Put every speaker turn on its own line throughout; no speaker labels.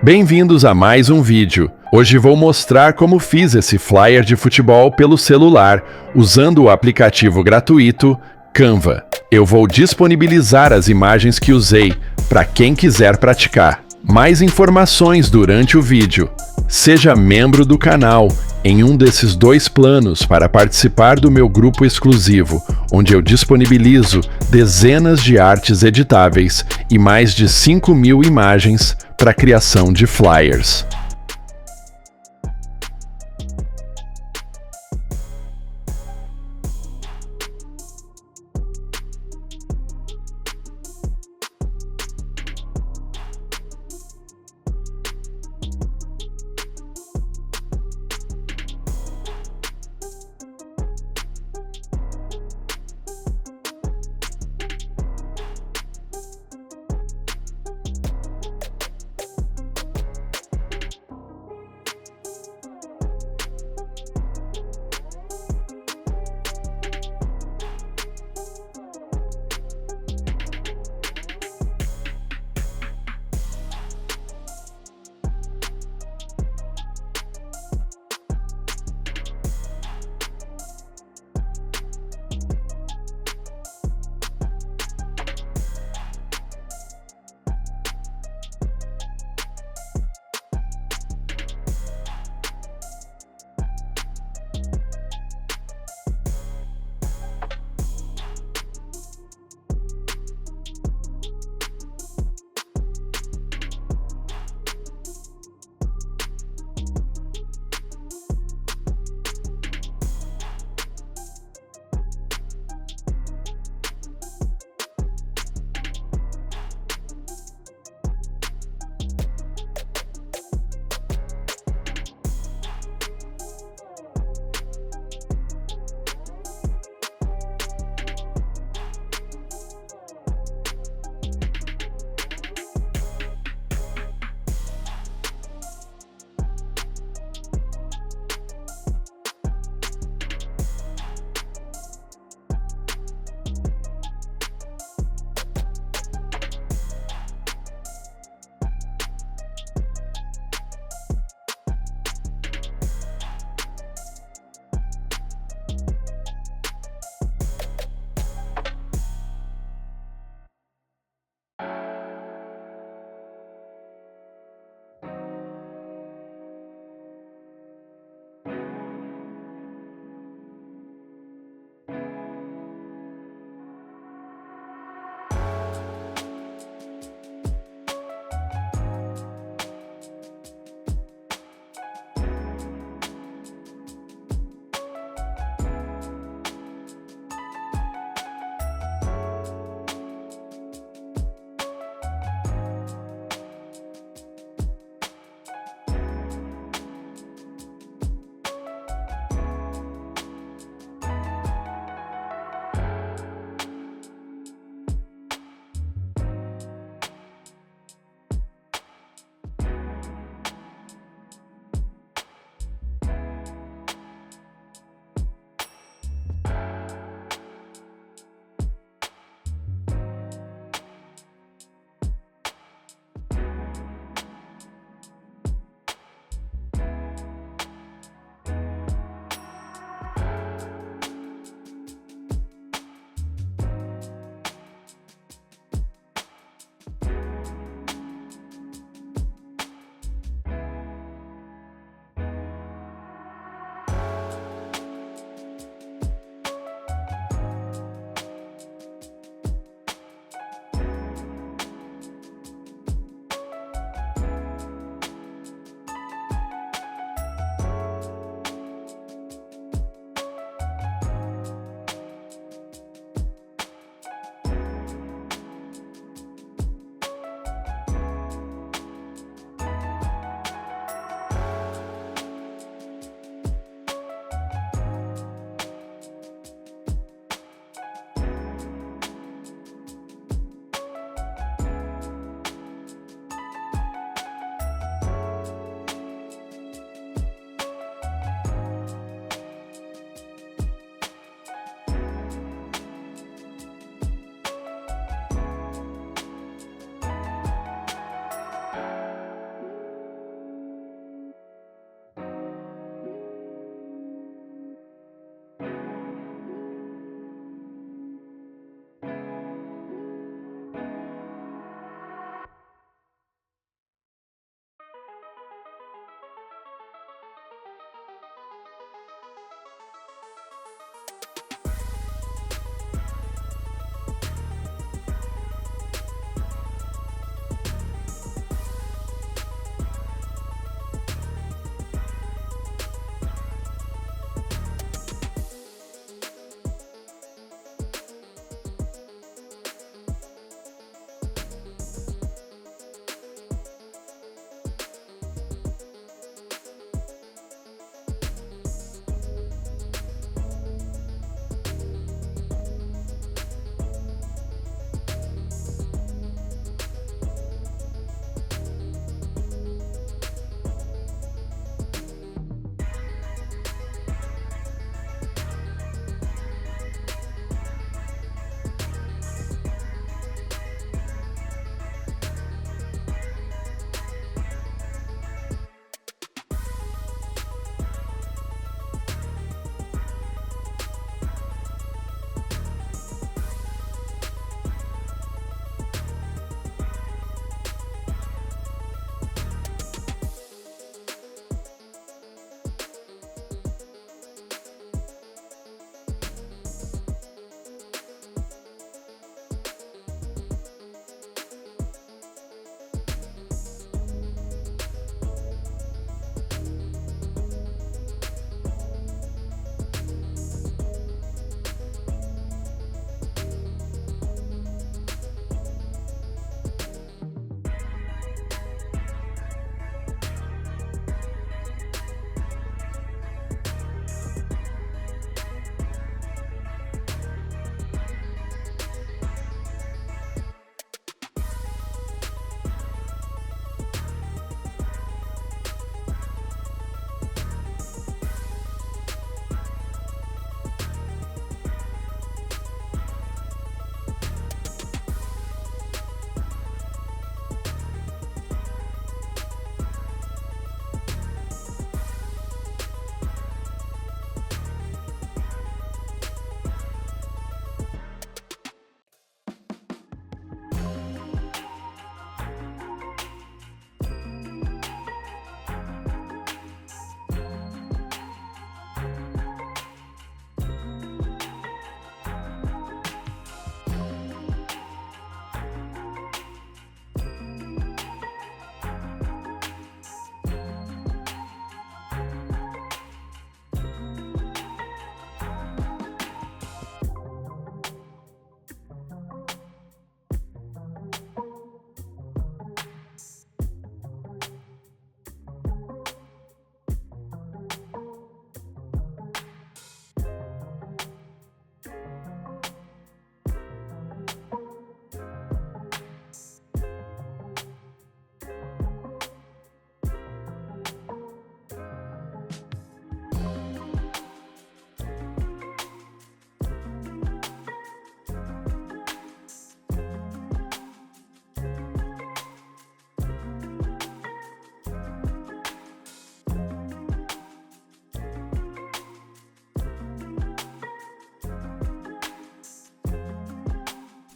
Bem-vindos a mais um vídeo. Hoje vou mostrar como fiz esse flyer de futebol pelo celular, usando o aplicativo gratuito Canva. Eu vou disponibilizar as imagens que usei, para quem quiser praticar. Mais informações durante o vídeo. Seja membro do canal em um desses dois planos para participar do meu grupo exclusivo, onde eu disponibilizo dezenas de artes editáveis e mais de 5.000 imagens para a criação de flyers.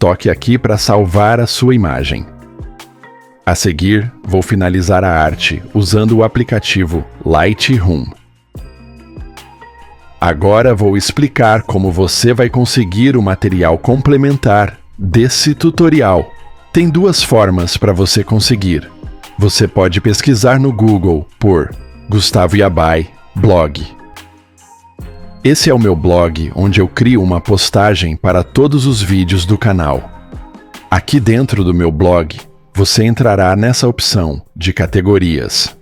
Toque aqui para salvar a sua imagem. A seguir, vou finalizar a arte usando o aplicativo Lightroom. Agora vou explicar como você vai conseguir o material complementar desse tutorial. Tem duas formas para você conseguir. Você pode pesquisar no Google por Gustavo Yabai Blog. Esse é o meu blog onde eu crio uma postagem para todos os vídeos do canal. Aqui dentro do meu blog, você entrará nessa opção de categorias.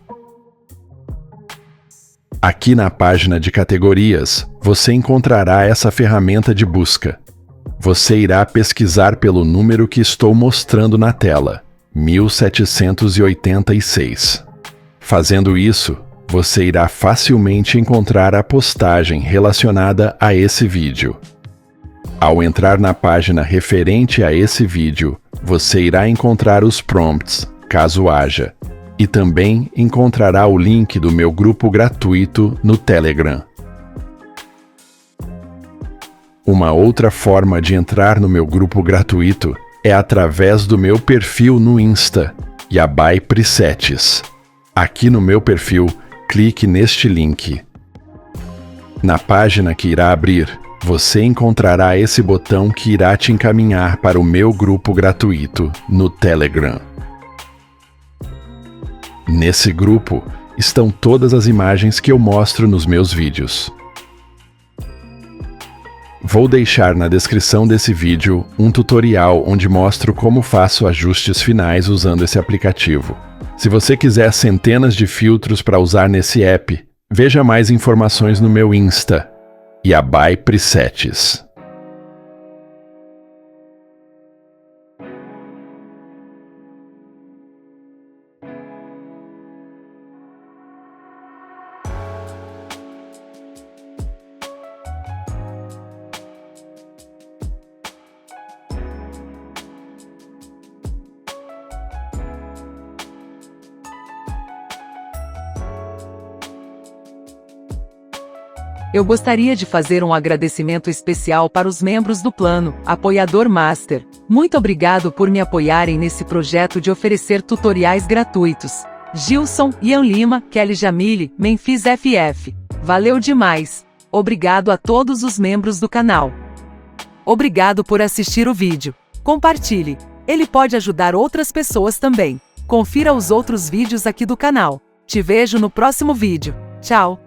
Aqui na página de categorias, você encontrará essa ferramenta de busca. Você irá pesquisar pelo número que estou mostrando na tela, 1786. Fazendo isso, você irá facilmente encontrar a postagem relacionada a esse vídeo. Ao entrar na página referente a esse vídeo, você irá encontrar os prompts, caso haja, e também encontrará o link do meu grupo gratuito no Telegram. Uma outra forma de entrar no meu grupo gratuito é através do meu perfil no Insta, Yabai Presets. Aqui no meu perfil, clique neste link. Na página que irá abrir, você encontrará esse botão que irá te encaminhar para o meu grupo gratuito no Telegram. Nesse grupo estão todas as imagens que eu mostro nos meus vídeos. Vou deixar na descrição desse vídeo um tutorial onde mostro como faço ajustes finais usando esse aplicativo. Se você quiser centenas de filtros para usar nesse app, veja mais informações no meu Insta, Yabai Presets.
Eu gostaria de fazer um agradecimento especial para os membros do plano Apoiador Master. Muito obrigado por me apoiarem nesse projeto de oferecer tutoriais gratuitos. Gilson, Ian Lima, Kelly Jamile, Memphis FF. Valeu demais! Obrigado a todos os membros do canal. Obrigado por assistir o vídeo. Compartilhe. Ele pode ajudar outras pessoas também. Confira os outros vídeos aqui do canal. Te vejo no próximo vídeo. Tchau!